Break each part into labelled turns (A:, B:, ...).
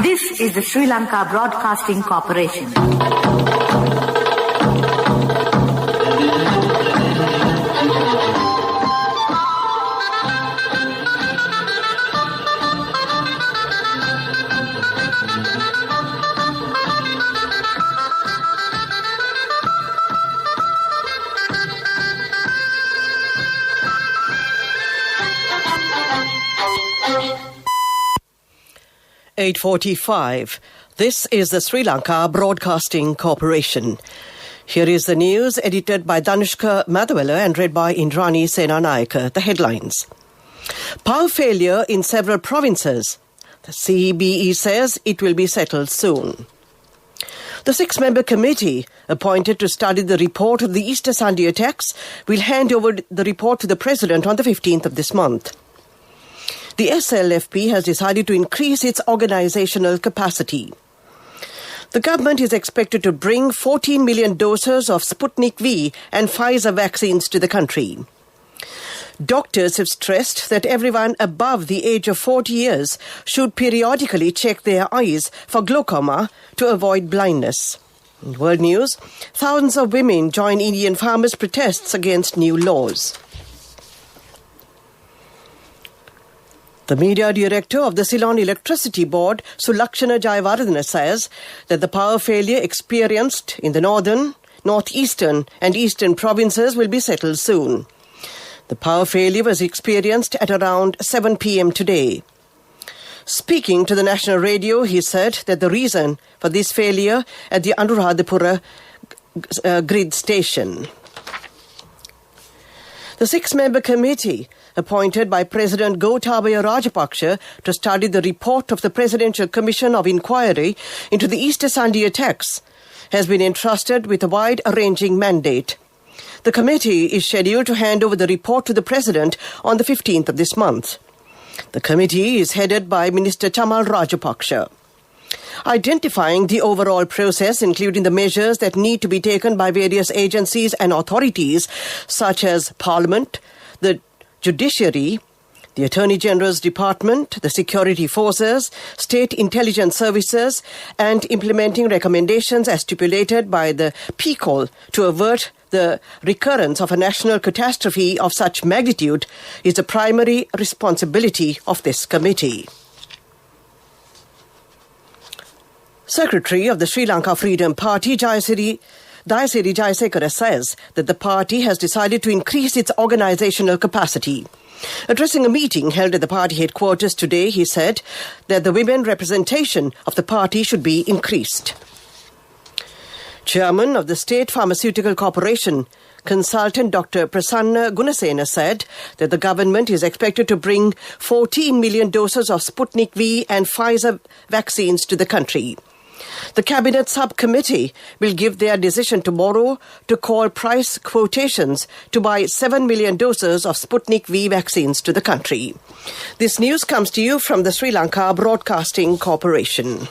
A: This is the Sri Lanka Broadcasting Corporation.
B: (8:45). This is the Sri Lanka Broadcasting Corporation. Here is the news edited by Danushka Madhawala and read by Indrani Senanayaka. The headlines. Power failure in several provinces. The CBE says it will be settled soon. The 6-member committee appointed to study the report of the Easter Sunday attacks will hand over the report to the President on the 15th of this month. The SLFP has decided to increase its organizational capacity. The government is expected to bring 14 million doses of Sputnik V and Pfizer vaccines to the country. Doctors have stressed that everyone above the age of 40 years should periodically check their eyes for glaucoma to avoid blindness. In world news, thousands of women join Indian farmers' protests against new laws. The media director of the Ceylon Electricity Board, Sulakshana Jayawardena, says that the power failure experienced in the northern, northeastern and eastern provinces will be settled soon. The power failure was experienced at around 7 p.m. today. Speaking to the national radio, he said that the reason for this failure at the Anuradhapura grid station. The 6-member committee appointed by President Gotabaya Rajapaksa to study the report of the Presidential Commission of Inquiry into the Easter Sunday attacks has been entrusted with a wide-ranging mandate. The committee is scheduled to hand over the report to the President on the 15th of this month. The committee is headed by Minister Chamal Rajapaksa. Identifying the overall process, including the measures that need to be taken by various agencies and authorities, such as Parliament, the Judiciary, the Attorney General's Department, the Security Forces, State Intelligence Services, and implementing recommendations as stipulated by the PCOL to avert the recurrence of a national catastrophe of such magnitude is the primary responsibility of this committee. Secretary of the Sri Lanka Freedom Party, Dayasiri Jayasekara, says that the party has decided to increase its organizational capacity. Addressing a meeting held at the party headquarters today, he said that the women representation of the party should be increased. Chairman of the State Pharmaceutical Corporation, Consultant Dr. Prasanna Gunasena, said that the government is expected to bring 14 million doses of Sputnik V and Pfizer vaccines to the country. The Cabinet Subcommittee will give their decision tomorrow to call price quotations to buy 7 million doses of Sputnik V vaccines to the country. This news comes to you from the Sri Lanka Broadcasting Corporation.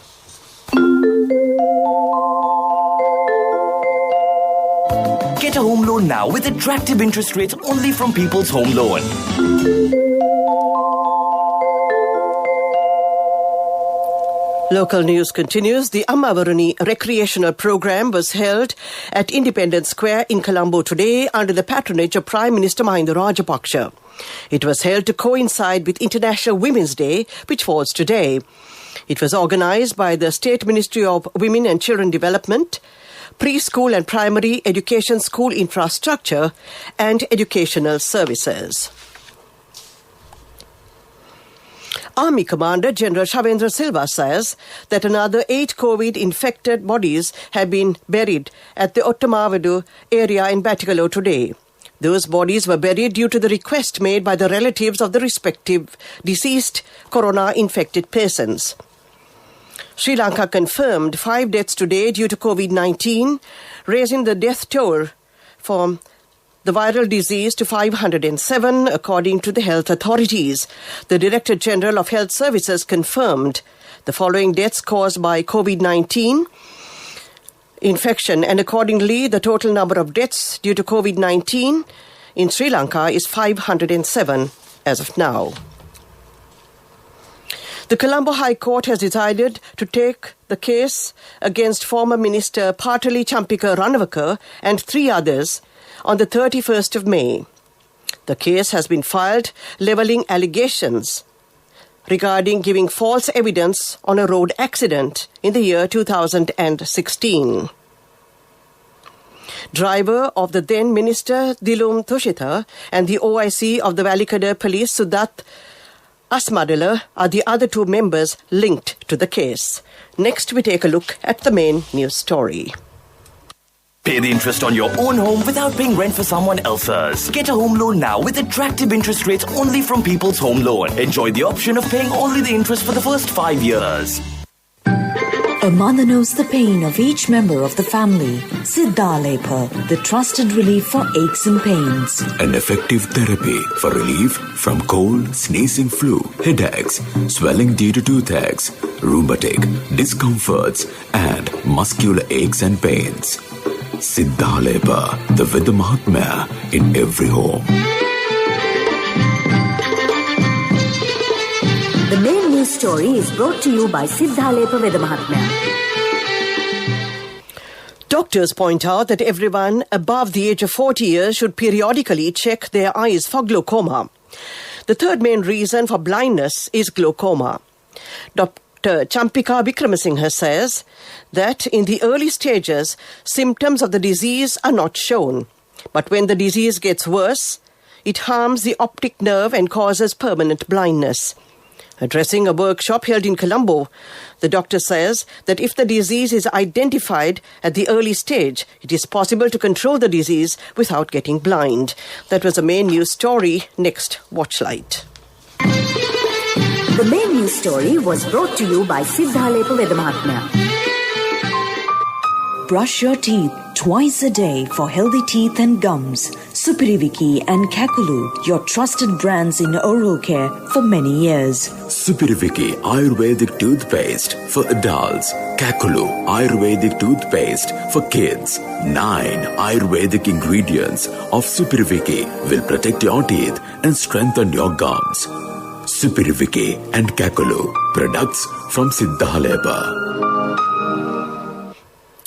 C: Get a home loan now with attractive interest rates only from People's Home Loan.
B: Local news continues. The Ammavarani recreational program was held at Independence Square in Colombo today under the patronage of Prime Minister Mahinda Rajapaksa. It was held to coincide with International Women's Day, which falls today. It was organised by the State Ministry of Women and Children Development, Preschool and Primary Education School Infrastructure and Educational Services. Army Commander General Shavendra Silva says that another 8 COVID-infected bodies have been buried at the Ottamavadu area in Batticaloa today. Those bodies were buried due to the request made by the relatives of the respective deceased corona-infected persons. Sri Lanka confirmed 5 deaths today due to COVID-19, raising the death toll from the viral disease to 507, according to the health authorities. The Director General of Health Services confirmed the following deaths caused by COVID-19 infection, and accordingly, the total number of deaths due to COVID-19 in Sri Lanka is 507 as of now. The Colombo High Court has decided to take the case against former Minister Partali Champika Ranavaka and 3 others on the 31st of May. The case has been filed levelling allegations regarding giving false evidence on a road accident in the year 2016. Driver of the then Minister Dilum Tushita and the OIC of the Valikada Police Sudat Asmadala are the other 2 members linked to the case. Next, we take a look at the main news story.
C: Pay the interest on your own home without paying rent for someone else's. Get a home loan now with attractive interest rates only from People's Home Loan. Enjoy the option of paying only the interest for the first 5 years.
D: A mother knows the pain of each member of the family. Siddhalepa, the trusted relief for aches and pains.
E: An effective therapy for relief from cold, sneezing, flu, headaches, swelling due to toothaches, rheumatic, discomforts, and muscular aches and pains. Siddhalepa, the Vidamahatmya in every home.
A: The main news story is brought to you by Siddhalepa Vedamahatmya.
B: Doctors point out that everyone above the age of 40 years should periodically check their eyes for glaucoma. The third main reason for blindness is glaucoma. Dr. Champika Vikramasinghe says that in the early stages, symptoms of the disease are not shown. But when the disease gets worse, it harms the optic nerve and causes permanent blindness. Addressing a workshop held in Colombo, the doctor says that if the disease is identified at the early stage, it is possible to control the disease without getting blind. That was the main news story. Next, Watchlight.
A: The main news story was brought to you by Siddhalepa Vedamahatmya.
D: Brush your teeth twice a day for healthy teeth and gums. Supiriviki and Kakulu, your trusted brands in oral care for many years.
E: Supiriviki Ayurvedic toothpaste for adults. Kakulu Ayurvedic toothpaste for kids. 9 Ayurvedic ingredients of Supiriviki will protect your teeth and strengthen your gums. Supiriviki and Kakulu, products from Siddhalepa.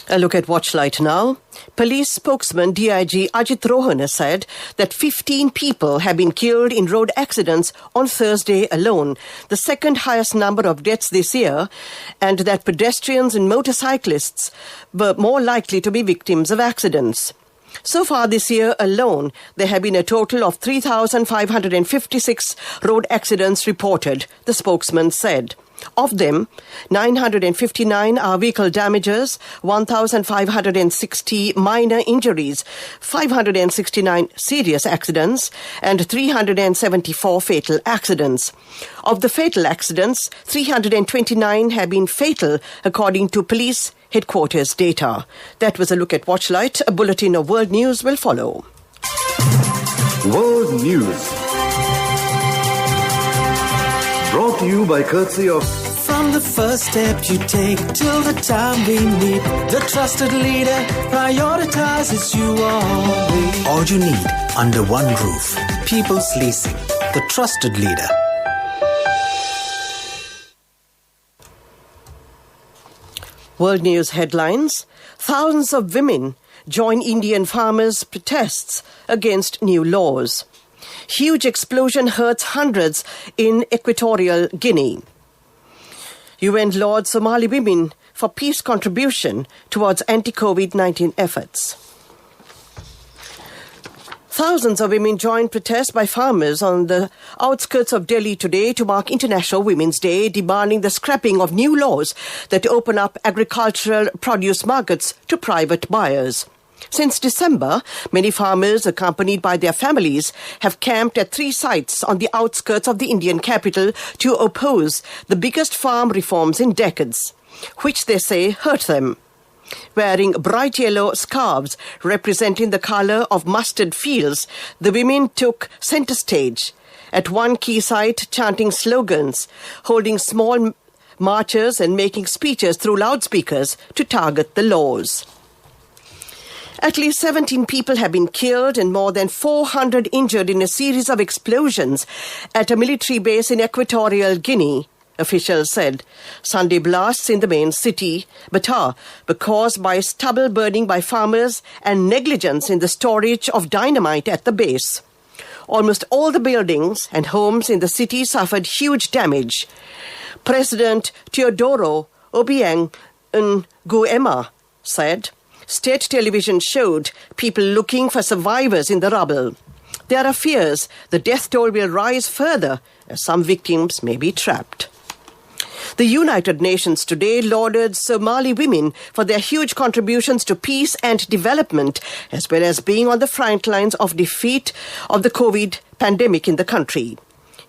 B: A look at Watchlight now. Police spokesman DIG Ajit Rohana said that 15 people have been killed in road accidents on Thursday alone, the second highest number of deaths this year, and that pedestrians and motorcyclists were more likely to be victims of accidents. So far this year alone, there have been a total of 3,556 road accidents reported, the spokesman said. Of them, 959 are vehicle damages, 1,560 minor injuries, 569 serious accidents, and 374 fatal accidents. Of the fatal accidents, 329 have been fatal, according to police headquarters data. That was a look at Watchlight. A bulletin of world news will follow.
F: World News. Brought to you by courtesy of...
G: From the first step you take till the time we meet, the trusted leader prioritizes you always.
H: All you need under one roof. People's Leasing, the trusted leader.
B: World News headlines. Thousands of women join Indian farmers' protests against new laws. Huge explosion hurts hundreds in Equatorial Guinea. UN lauds Somali women for peace contribution towards anti-COVID-19 efforts. Thousands of women joined protests by farmers on the outskirts of Delhi today to mark International Women's Day, demanding the scrapping of new laws that open up agricultural produce markets to private buyers. Since December, many farmers, accompanied by their families, have camped at 3 sites on the outskirts of the Indian capital to oppose the biggest farm reforms in decades, which they say hurt them. Wearing bright yellow scarves representing the colour of mustard fields, the women took centre stage at one key site, chanting slogans, holding small marches and making speeches through loudspeakers to target the laws. At least 17 people have been killed and more than 400 injured in a series of explosions at a military base in Equatorial Guinea officials said. Sunday blasts in the main city, Bata, were caused by stubble burning by farmers and negligence in the storage of dynamite at the base. Almost all the buildings and homes in the city suffered huge damage. President Teodoro Obiang Nguema said state television showed people looking for survivors in the rubble. There are fears the death toll will rise further as some victims may be trapped. The United Nations today lauded Somali women for their huge contributions to peace and development, as well as being on the front lines of defeat of the COVID pandemic in the country.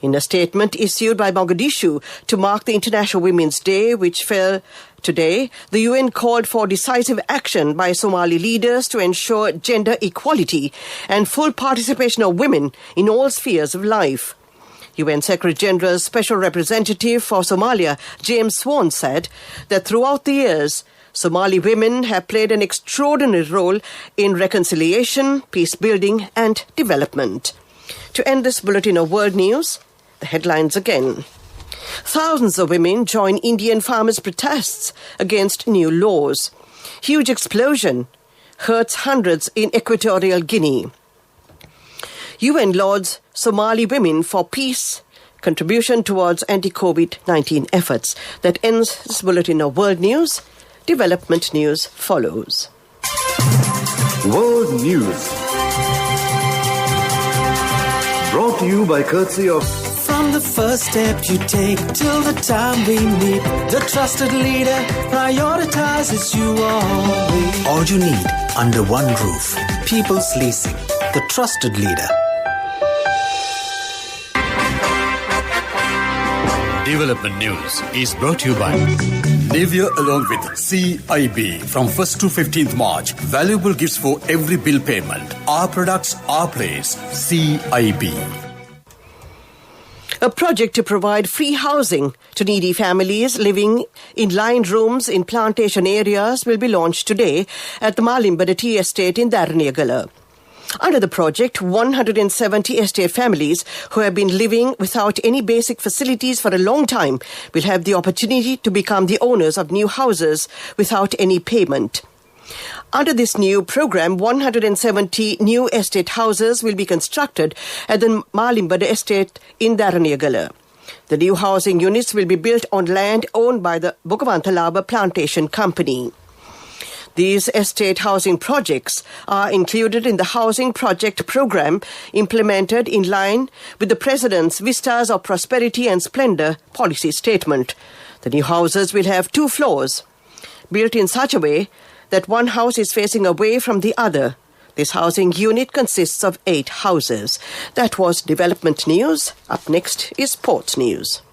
B: In a statement issued by Mogadishu to mark the International Women's Day, which fell today, the UN called for decisive action by Somali leaders to ensure gender equality and full participation of women in all spheres of life. UN Secretary-General's Special Representative for Somalia, James Swan, said that throughout the years, Somali women have played an extraordinary role in reconciliation, peace building and development. To end this bulletin of world news, the headlines again. Thousands of women join Indian farmers' protests against new laws. Huge explosion hurts hundreds in Equatorial Guinea. UN lauds Somali women for peace, contribution towards anti-COVID-19 efforts. That ends this bulletin of world news. Development news follows.
F: World News. Brought to you by courtesy of...
G: From the first step you take till the time we meet, the trusted leader prioritizes you always.
H: All you need under one roof. People's Leasing, the trusted leader.
I: Development News is brought to you by Navia along with CIB from 1st to 15th March. Valuable gifts for every bill payment. Our products, our place. CIB.
B: A project to provide free housing to needy families living in lined rooms in plantation areas will be launched today at the Malimbada Tea Estate in Dharaniyagala. Under the project, 170 estate families who have been living without any basic facilities for a long time will have the opportunity to become the owners of new houses without any payment. Under this new program, 170 new estate houses will be constructed at the Malimbada Estate in Dharaniyagala. The new housing units will be built on land owned by the Bogavantalaba Plantation Company. These estate housing projects are included in the Housing Project Program implemented in line with the President's Vistas of Prosperity and Splendor policy statement. The new houses will have 2 floors, built in such a way that one house is facing away from the other. This housing unit consists of 8 houses. That was development news. Up next is sports news.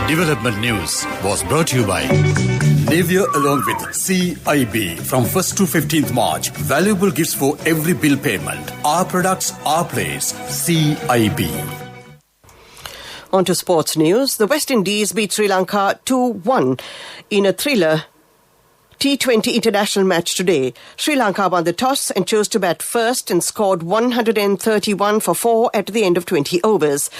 I: Development News was brought to you by Navia along with CIB from 1st to 15th March. Valuable gifts for every bill payment. Our products, our place. CIB.
B: On to sports news. The West Indies beat Sri Lanka 2-1 in a thriller T20 international match today. Sri Lanka won the toss and chose to bat first and scored 131 for 4 at the end of 20 overs.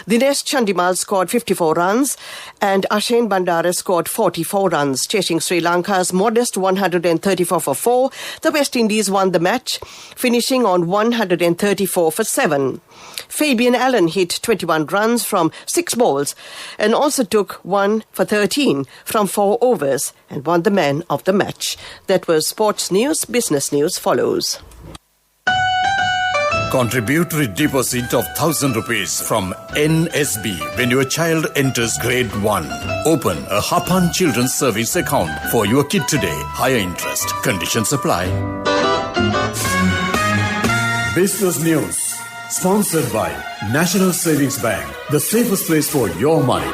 B: Dinesh Chandimal scored 54 runs and Ashen Bandara scored 44 runs. Chasing Sri Lanka's modest 134 for 4, the West Indies won the match, finishing on 134 for 7. Fabian Allen hit 21 runs from 6 balls and also took 1 for 13 from 4 overs and won the man of the match. That was sports news. Business news follows.
I: Contributory deposit of 1,000 rupees from NSB when your child enters grade 1. Open a Hapan Children's Service account for your kid today. Higher interest. Conditions apply. Business news. Sponsored by National Savings Bank. The safest place for your money.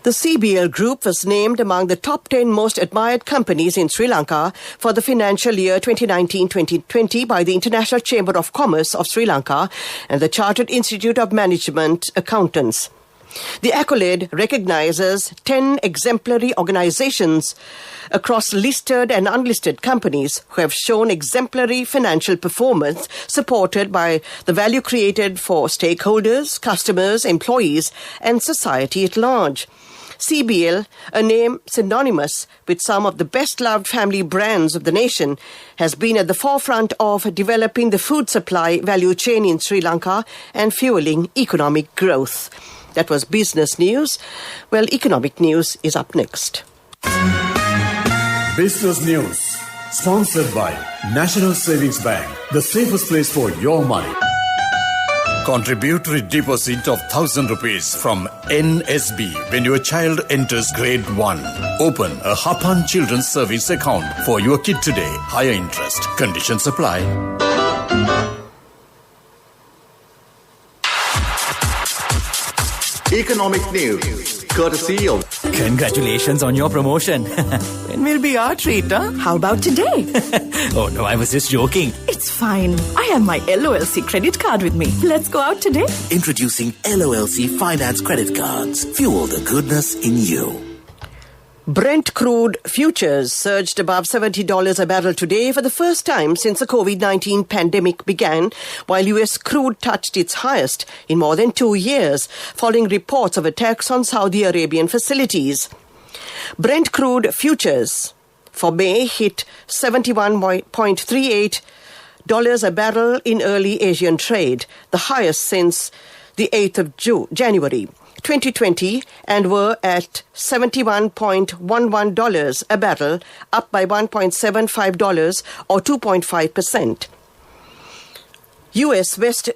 B: The CBL Group was named among the top 10 most admired companies in Sri Lanka for the financial year 2019-2020 by the International Chamber of Commerce of Sri Lanka and the Chartered Institute of Management Accountants. The accolade recognizes 10 exemplary organizations across listed and unlisted companies who have shown exemplary financial performance supported by the value created for stakeholders, customers, employees, and society at large. CBL, a name synonymous with some of the best-loved family brands of the nation, has been at the forefront of developing the food supply value chain in Sri Lanka and fueling economic growth. That was business news. Well, economic news is up next.
I: Business News, sponsored by National Savings Bank, the safest place for your money. Contributory deposit of 1,000 rupees from NSB when your child enters grade 1. Open a Hapan Children's Service account for your kid today. Higher interest. Conditions apply.
F: Economic news, courtesy of...
J: Congratulations on your promotion. When will be our treat, huh?
K: How about today?
J: Oh no, I was just joking.
K: It's fine. I have my LOLC credit card with me. Let's go out today.
H: Introducing LOLC Finance Credit Cards. Fuel the goodness in you.
B: Brent crude futures surged above $70 a barrel today for the first time since the COVID-19 pandemic began, while US crude touched its highest in more than 2 years, following reports of attacks on Saudi Arabian facilities. Brent crude futures for May hit $71.38 a barrel in early Asian trade, the highest since the 8th of January 2020, and were at $71.11 a barrel, up by $1.75 or 2.5%. U.S. West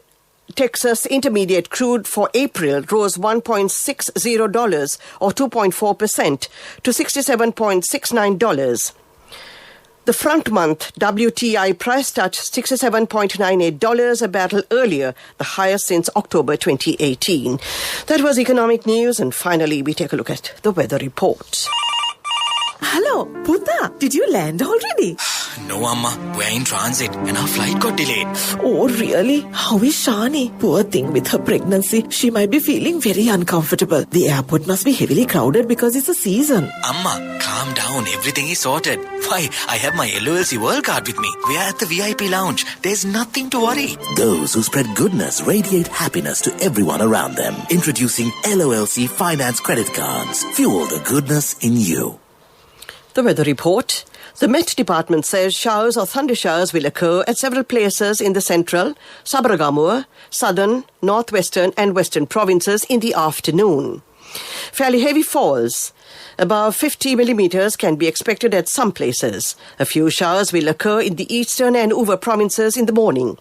B: Texas Intermediate crude for April rose $1.60 or 2.4% to $67.69. The front-month WTI price touched $67.98 a barrel earlier, the highest since October 2018. That was economic news, and finally we take a look at the weather report.
K: Hello, Buddha. Did you land already?
J: No, Amma. We're in transit and our flight got delayed.
K: Oh, really? How is Shani? Poor thing with her pregnancy. She might be feeling very uncomfortable. The airport must be heavily crowded because it's a season.
J: Amma, calm down. Everything is sorted. Why, I have my LOLC World Card with me. We are at the VIP lounge. There's nothing to worry.
H: Those who spread goodness radiate happiness to everyone around them. Introducing LOLC Finance Credit Cards. Fuel the goodness in you.
B: The weather report. The Met Department says showers or thunder showers will occur at several places in the central, Sabaragamuwa, southern, northwestern and western provinces in the afternoon. Fairly heavy falls, above 50 millimeters, can be expected at some places. A few showers will occur in the eastern and Uva provinces in the morning.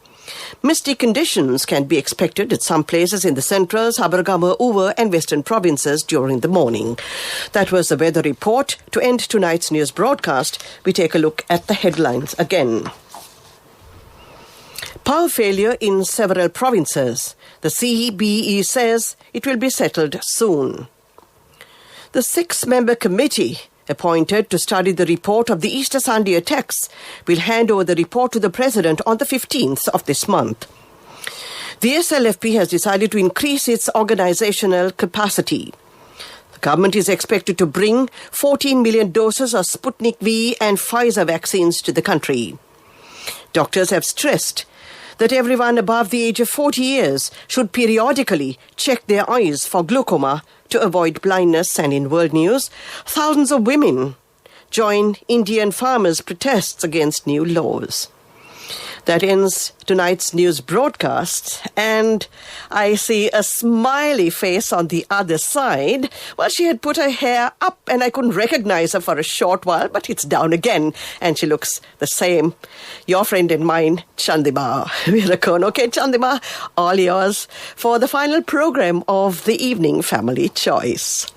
B: Misty conditions can be expected at some places in the central, Sabaragamuwa, Uva and western provinces during the morning. That was the weather report. To end tonight's news broadcast, we take a look at the headlines again. Power failure in several provinces. The CBE says it will be settled soon. The 6-member committee appointed to study the report of the Easter Sunday attacks will hand over the report to the President on the 15th of this month. The SLFP has decided to increase its organizational capacity. The government is expected to bring 14 million doses of Sputnik V and Pfizer vaccines to the country. Doctors have stressed that everyone above the age of 40 years should periodically check their eyes for glaucoma to avoid blindness. And in world news, thousands of women join Indian farmers' protests against new laws. That ends tonight's news broadcast, and I see a smiley face on the other side. Well, she had put her hair up and I couldn't recognize her for a short while, but it's down again and she looks the same. Your friend and mine, Chandima Virakon. Okay, Chandima, all yours for the final program of the evening Family Choice.